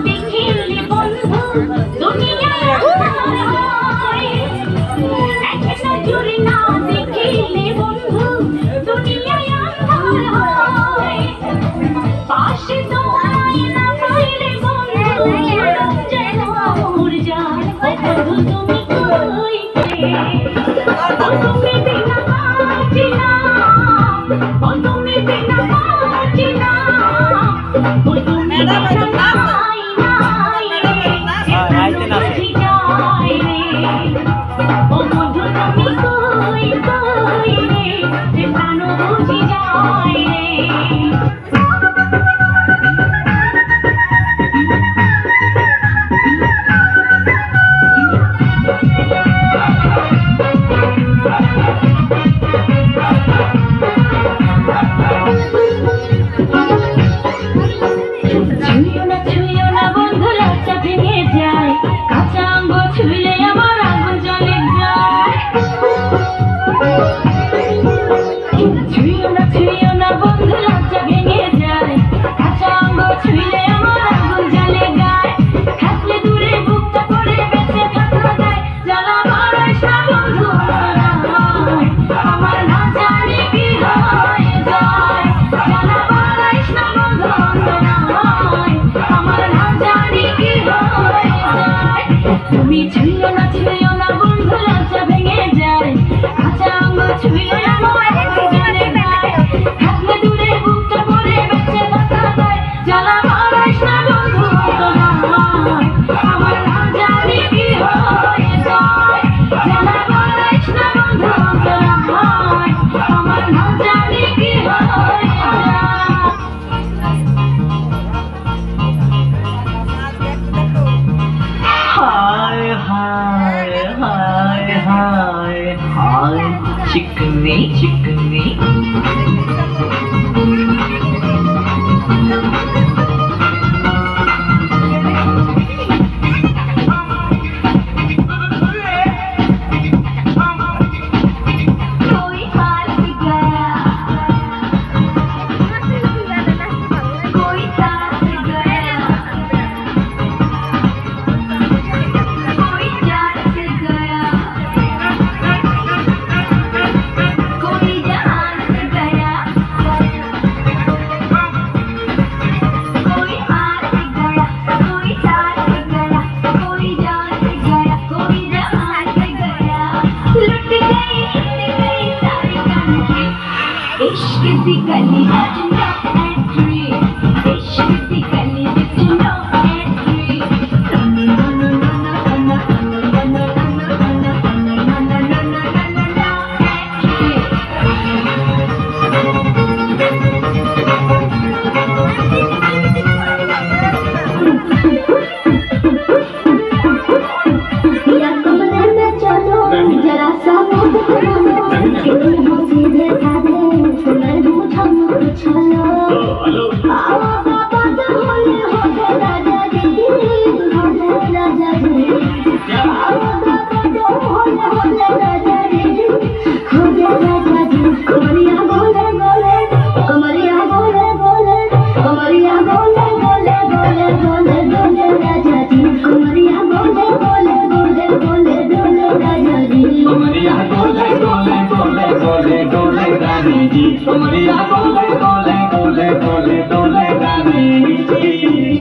দেখিলে বন্ধু দুনিয়ায় হয় এক নজর না দেখিলে বন্ধু দুনিয়ায় হয় পাশে তোমায় না পাইলে বন্ধু যেন মর যায় বন্ধু তুমি কই তুমি বিনা বাঁচি না তুমি বিনা বাঁচি না তুমি বিনা নাই নাই বুঝি যায় রে ও বন্ধু তুমি কই কই রে যে প্রাণ বুঝি যায় রে ছুঁয়ো না বন্ধু লজ্জা ভেঙে যায় কাঁচা অঙ্গ ছুঁলে আমার আগুন জ্বলে যায় ছুঁয়ো না বন্ধু লজ্জা ভেঙে যায় কাঁচা অঙ্গ ছুঁলে আমার আগুন জ্বলে যায় থাকলে দূরে বুকটা করে বেঁচে থাকা যায় জ্বালা বাড়াইস না বন্ধু আমার না জানি কি হয়ে যায় জ্বালা বাড়াইস না বন্ধু আমার না জানি কি হয়ে যায় তুমি ছুঁয়ো না বন্ধু লজ্জা ভেঙে যায় কাঁচা অঙ্গ ছুঁলে আমার আগুন জ্বলে যায় থাকলে দূরে বুকটা করে বেঁচে থাকা যায় জ্বালা বাড়াইস না বন্ধু আমার না জানি কি হয়ে যায় জ্বালা বাড়াইস না বন্ধু আমার না জানি কি হয়ে যায় हाय हाय हाय हाय हाय चिकनी चिकनी कोई हार गया कोई हार गया कोई जान से गया कोई जहान से गया कोई हार से गया कोई जान से गया कोई जान से गया कोई जहान से गया लुट गई सारी कन्ट्री इश्क दी गली आज नो एंट्री इश्क दी गली आज नो एंट्री या कमरे में चलो जरा सा सीधे साधे सुनर बुझम चलो आओ बाबा तो होले होले राजा जी होले राजा जी आओ बाबा तो होले होले राजा जी होले राजा जी कमरिया बोले बोले कमरिया बोले बोले कमरिया बोले बोले बोले बोले बोले राजा जी कमरिया बोले बोले बोले बोले बोले राजा जी कमरिया बोले बोले बोले बोले बोले रानी जी कमरिया बोले बोले बोले बोले बोले रानी जी